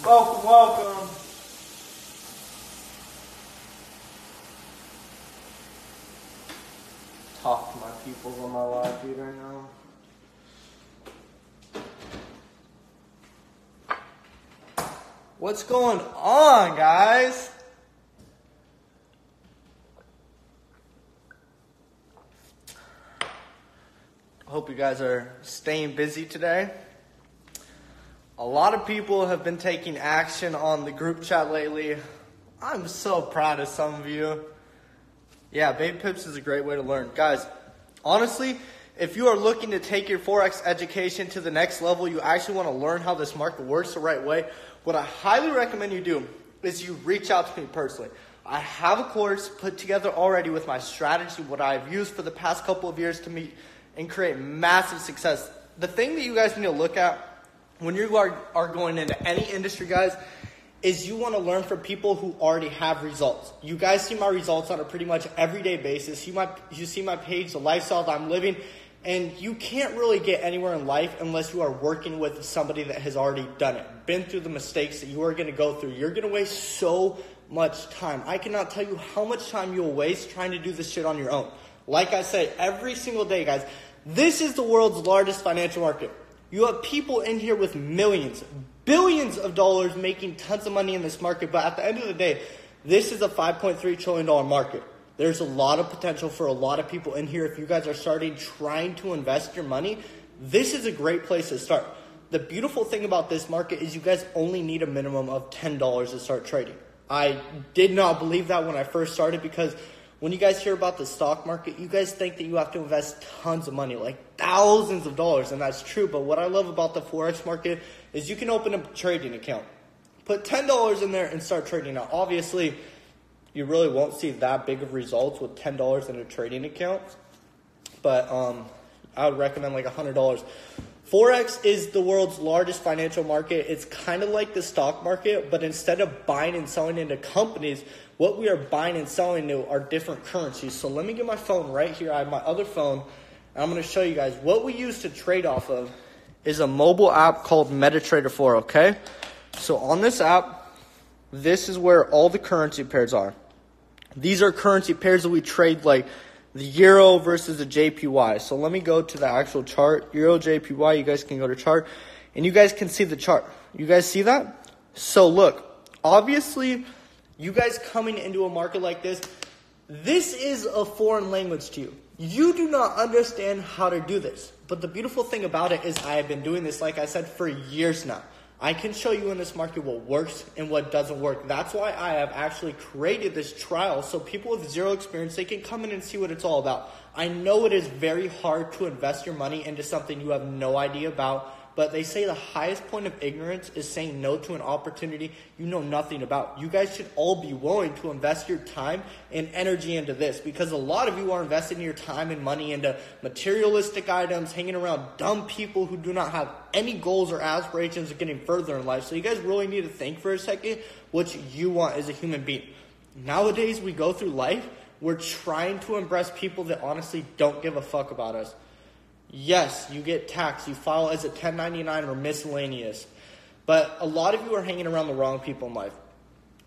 Welcome, welcome. Talk to my people on my live feed right now. What's going on, guys? Hope you guys are staying busy today. A lot of people have been taking action on the group chat lately. I'm so proud of some of you. Yeah, Baby Pips is a great way to learn. Guys, honestly, if you are looking to take your Forex education to the next level, you actually want to learn how this market works the right way, what I highly recommend you do is you reach out to me personally. I have a course put together already with my strategy, what I've used for the past couple of years to meet and create massive success. The thing that you guys need to look at when you are going into any industry, guys, is you want to learn from people who already have results. You guys see my results on a pretty much everyday basis. You see my page, the lifestyle that I'm living, and you can't really get anywhere in life unless you are working with somebody that has already done it, been through the mistakes that you are going to go through. You're going to waste so much time. I cannot tell you how much time you will waste trying to do this shit on your own. Like I say, every single day, guys, this is the world's largest financial market. You have people in here with millions, billions of dollars making tons of money in this market. But at the end of the day, this is a $5.3 trillion market. There's a lot of potential for a lot of people in here. If you guys are trying to invest your money, this is a great place to start. The beautiful thing about this market is you guys only need a minimum of $10 to start trading. I did not believe that when I first started, because when you guys hear about the stock market, you guys think that you have to invest tons of money, like thousands of dollars, and that's true. But what I love about the Forex market is you can open a trading account, put $10 in there and start trading. Now, obviously, you really won't see that big of results with $10 in a trading account, but I would recommend like $100. Forex is the world's largest financial market. It's kind of like the stock market, but instead of buying and selling into companies, what we are buying and selling into are different currencies. So let me get my phone right here. I have my other phone, and I'm going to show you guys what we use to trade off of is a mobile app called MetaTrader 4, okay? So on this app, this is where all the currency pairs are. These are currency pairs that we trade, like the Euro versus the JPY. So let me go to the actual chart. Euro, JPY, you guys can go to chart. And you guys can see the chart. You guys see that? So look, obviously, you guys coming into a market like this, this is a foreign language to you. You do not understand how to do this. But the beautiful thing about it is I have been doing this, like I said, for years now. I can show you in this market what works and what doesn't work. That's why I have actually created this trial so people with zero experience, they can come in and see what it's all about. I know it is very hard to invest your money into something you have no idea about, but they say the highest point of ignorance is saying no to an opportunity you know nothing about. You guys should all be willing to invest your time and energy into this, because a lot of you are investing your time and money into materialistic items, hanging around dumb people who do not have any goals or aspirations of getting further in life. So you guys really need to think for a second what you want as a human being. Nowadays, we go through life, we're trying to impress people that honestly don't give a fuck about us. Yes, you get taxed. You file as a 1099 or miscellaneous. But a lot of you are hanging around the wrong people in life.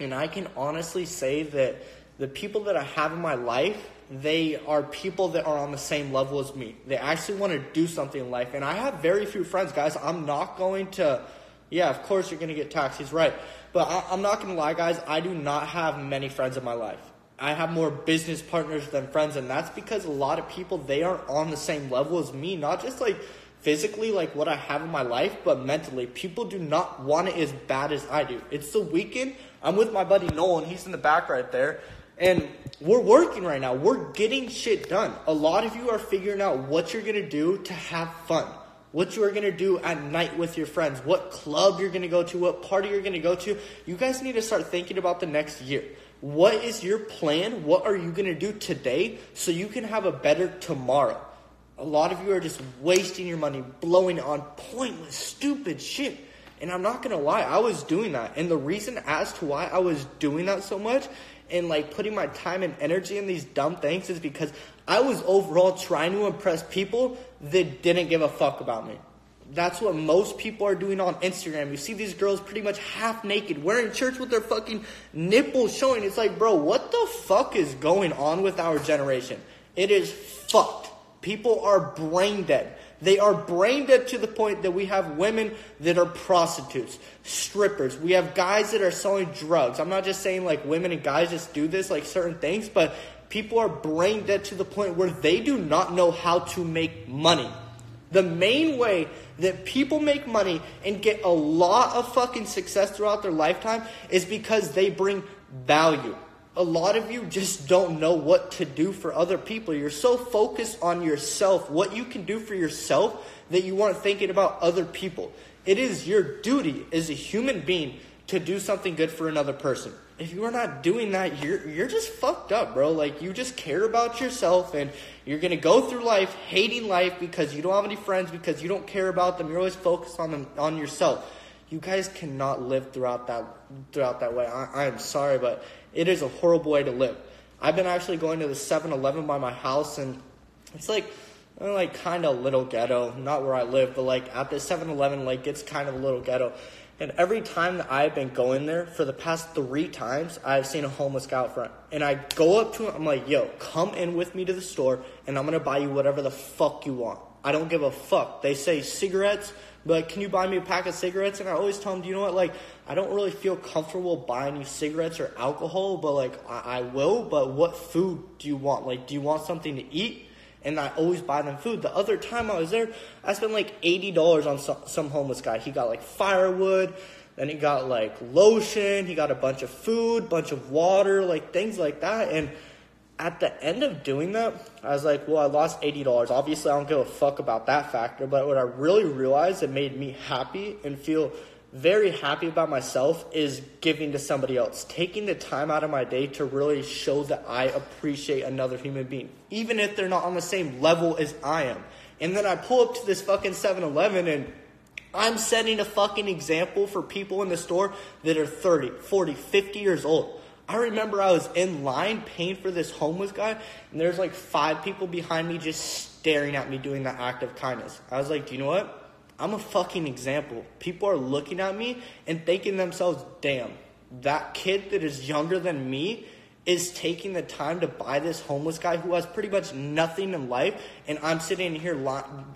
And I can honestly say that the people that I have in my life, they are people that are on the same level as me. They actually want to do something in life. And I have very few friends, guys. I'm not going to, yeah, of course you're going to get taxed. He's right. But I'm not going to lie, guys. I do not have many friends in my life. I have more business partners than friends, and that's because a lot of people, they aren't on the same level as me, not just like physically like what I have in my life, but mentally. People do not want it as bad as I do. It's the weekend. I'm with my buddy Nolan. He's in the back right there, and we're working right now. We're getting shit done. A lot of you are figuring out what you're going to do to have fun, what you are going to do at night with your friends, what club you're going to go to, what party you're going to go to. You guys need to start thinking about the next year. What is your plan? What are you going to do today so you can have a better tomorrow? A lot of you are just wasting your money, blowing it on pointless, stupid shit. And I'm not going to lie, I was doing that. And the reason as to why I was doing that so much and like putting my time and energy in these dumb things is because I was overall trying to impress people that didn't give a fuck about me. That's what most people are doing on Instagram. You see these girls pretty much half naked, wearing shirts with their fucking nipples showing. It's like, bro, what the fuck is going on with our generation? It is fucked. People are brain dead. They are brain dead to the point that we have women that are prostitutes, strippers. We have guys that are selling drugs. I'm not just saying like women and guys just do this, like certain things, but people are brain dead to the point where they do not know how to make money. The main way that people make money and get a lot of fucking success throughout their lifetime is because they bring value. A lot of you just don't know what to do for other people. You're so focused on yourself, what you can do for yourself, that you aren't thinking about other people. It is your duty as a human being to do something good for another person. If you are not doing that, you're just fucked up, bro. Like, you just care about yourself, and you're going to go through life hating life because you don't have any friends, because you don't care about them. You're always focused on yourself. You guys cannot live throughout that way. I am sorry, but it is a horrible way to live. I've been actually going to the 7-Eleven by my house, and it's like kind of a little ghetto. Not where I live, but like at the 7-Eleven, like it's kind of a little ghetto. And every time that I've been going there, for the past 3 times, I've seen a homeless guy out front. And I go up to him, I'm like, yo, come in with me to the store, and I'm going to buy you whatever the fuck you want. I don't give a fuck. They say cigarettes, but like, can you buy me a pack of cigarettes? And I always tell them, you know what, like, I don't really feel comfortable buying you cigarettes or alcohol, but like, I will, but what food do you want? Like, do you want something to eat? And I always buy them food. The other time I was there, I spent like $80 on some homeless guy. He got like firewood, then he got like lotion, he got a bunch of food, bunch of water, like things like that. And at the end of doing that, I was like, well, I lost $80. Obviously, I don't give a fuck about that factor. But what I really realized that made me happy and feel very happy about myself is giving to somebody else. Taking the time out of my day to really show that I appreciate another human being, even if they're not on the same level as I am. And then I pull up to this fucking 7-Eleven, and I'm setting a fucking example for people in the store that are 30, 40, 50 years old. I remember I was in line paying for this homeless guy, and there's like 5 people behind me just staring at me doing that act of kindness. I was like, do you know what? I'm a fucking example. People are looking at me and thinking to themselves, damn, that kid that is younger than me is taking the time to buy this homeless guy who has pretty much nothing in life, and I'm sitting here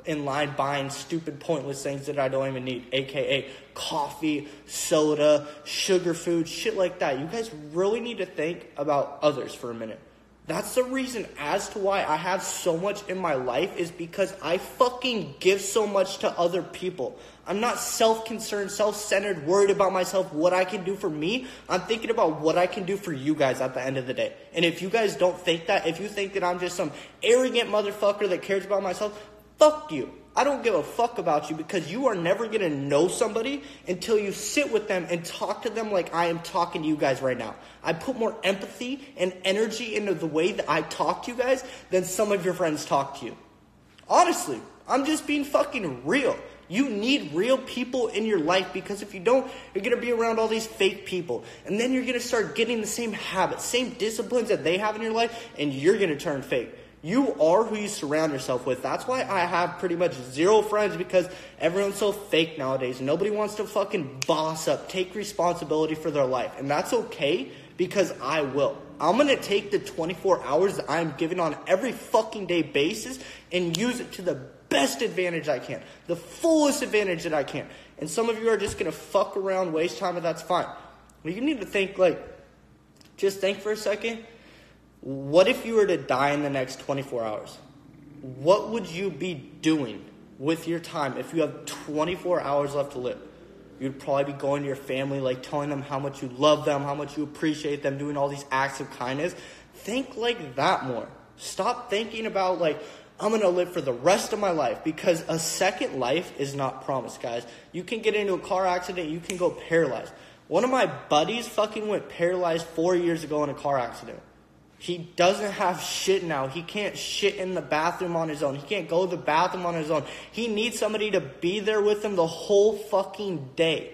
in line buying stupid, pointless things that I don't even need, aka coffee, soda, sugar food, shit like that. You guys really need to think about others for a minute. That's the reason as to why I have so much in my life, is because I fucking give so much to other people. I'm not self-concerned, self-centered, worried about myself, what I can do for me. I'm thinking about what I can do for you guys at the end of the day. And if you guys don't think that, if you think that I'm just some arrogant motherfucker that cares about myself, fuck you. I don't give a fuck about you, because you are never going to know somebody until you sit with them and talk to them like I am talking to you guys right now. I put more empathy and energy into the way that I talk to you guys than some of your friends talk to you. Honestly, I'm just being fucking real. You need real people in your life, because if you don't, you're going to be around all these fake people. And then you're going to start getting the same habits, same disciplines that they have in your life, and you're going to turn fake. You are who you surround yourself with. That's why I have pretty much 0 friends, because everyone's so fake nowadays. Nobody wants to fucking boss up, take responsibility for their life. And that's okay, because I will. I'm going to take the 24 hours that I'm given on every fucking day basis and use it to the best advantage I can. The fullest advantage that I can. And some of you are just going to fuck around, waste time, and that's fine. But you need to think, just think for a second. What if you were to die in the next 24 hours? What would you be doing with your time if you have 24 hours left to live? You'd probably be going to your family, telling them how much you love them, how much you appreciate them, doing all these acts of kindness. Think like that more. Stop thinking about, I'm going to live for the rest of my life, because a second life is not promised, guys. You can get into a car accident, you can go paralyzed. One of my buddies fucking went paralyzed 4 years ago in a car accident. He doesn't have shit now. He can't shit in the bathroom on his own. He can't go to the bathroom on his own. He needs somebody to be there with him the whole fucking day.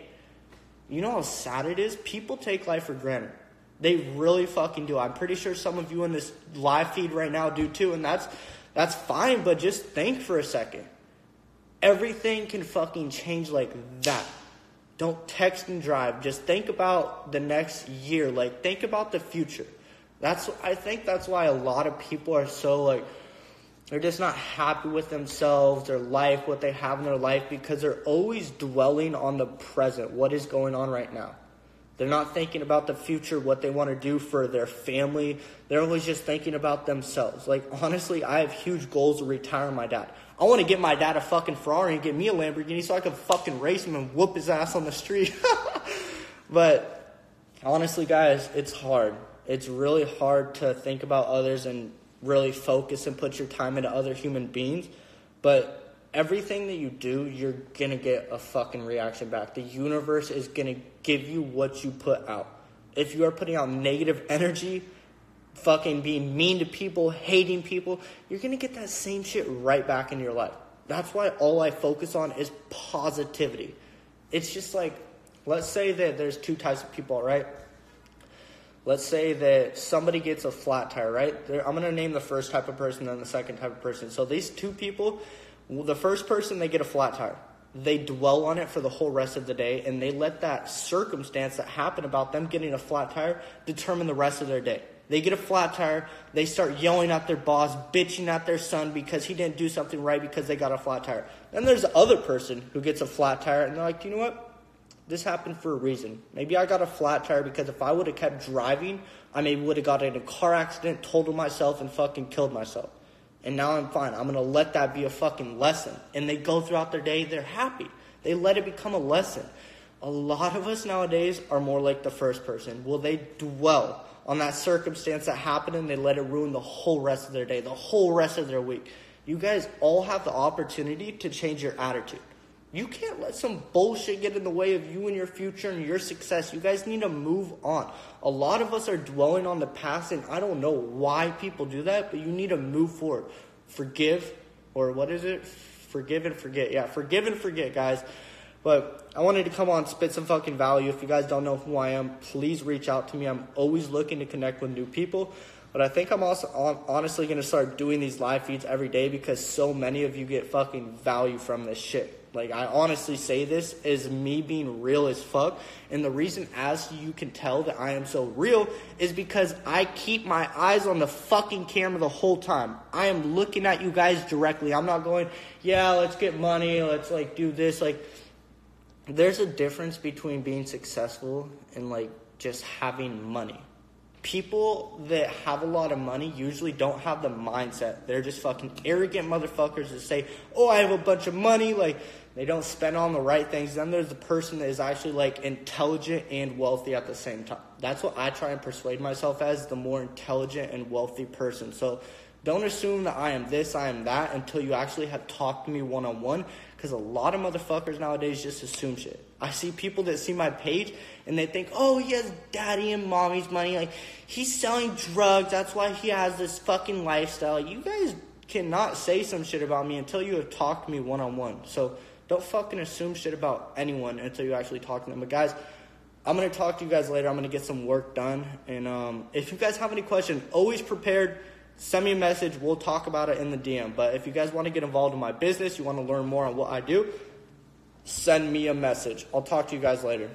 You know how sad it is? People take life for granted. They really fucking do. I'm pretty sure some of you in this live feed right now do too, and that's fine, but just think for a second. Everything can fucking change like that. Don't text and drive. Just think about the next year. Like, think about the future. I think that's why a lot of people are so, like, they're just not happy with themselves, their life, what they have in their life, because they're always dwelling on the present, what is going on right now. They're not thinking about the future, what they want to do for their family. They're always just thinking about themselves. Like, honestly, I have huge goals to retire my dad. I want to get my dad a fucking Ferrari and get me a Lamborghini so I can fucking race him and whoop his ass on the street. But honestly, guys, it's hard. It's really hard to think about others and really focus and put your time into other human beings. But everything that you do, you're going to get a fucking reaction back. The universe is going to give you what you put out. If you are putting out negative energy, fucking being mean to people, hating people, you're going to get that same shit right back into your life. That's why all I focus on is positivity. It's just like, let's say that there's two types of people, right? Let's say that somebody gets a flat tire, right? I'm going to name the first type of person and the second type of person. So these two people, the first person, they get a flat tire. They dwell on it for the whole rest of the day, and they let that circumstance that happened about them getting a flat tire determine the rest of their day. They get a flat tire, they start yelling at their boss, bitching at their son because he didn't do something right because they got a flat tire. Then there's the other person who gets a flat tire, and they're like, you know what? This happened for a reason. Maybe I got a flat tire because if I would have kept driving, I maybe would have got in a car accident, totaled myself, and fucking killed myself. And now I'm fine. I'm going to let that be a fucking lesson. And they go throughout their day, they're happy. They let it become a lesson. A lot of us nowadays are more like the first person. Will they dwell on that circumstance that happened and they let it ruin the whole rest of their day, the whole rest of their week? You guys all have the opportunity to change your attitude. You can't let some bullshit get in the way of you and your future and your success. You guys need to move on. A lot of us are dwelling on the past, and I don't know why people do that, but you need to move forward. Forgive, or what is it? Forgive and forget. Yeah, forgive and forget, guys. But I wanted to come on, spit some fucking value. If you guys don't know who I am, please reach out to me. I'm always looking to connect with new people. But I think I'm also honestly going to start doing these live feeds every day because so many of you get fucking value from this shit. Like, I honestly say this is me being real as fuck. And the reason, as you can tell, that I am so real is because I keep my eyes on the fucking camera the whole time. I am looking at you guys directly. I'm not going, yeah, let's get money. Let's, like, do this. Like, there's a difference between being successful and, like, just having money. People that have a lot of money usually don't have the mindset. They're just fucking arrogant motherfuckers that say, oh, I have a bunch of money. Like, they don't spend on the right things. Then there's the person that is actually, like, intelligent and wealthy at the same time. That's what I try and persuade myself as, the more intelligent and wealthy person. So don't assume that I am this, I am that, until you actually have talked to me one-on-one. Because a lot of motherfuckers nowadays just assume shit. I see people that see my page and they think, oh, he has daddy and mommy's money. Like, he's selling drugs. That's why he has this fucking lifestyle. You guys cannot say some shit about me until you have talked to me one-on-one. So don't fucking assume shit about anyone until you actually talk to them. But guys, I'm going to talk to you guys later. I'm going to get some work done. And if you guys have any questions, always prepared. Send me a message. We'll talk about it in the DM. But if you guys want to get involved in my business, you want to learn more on what I do, send me a message. I'll talk to you guys later.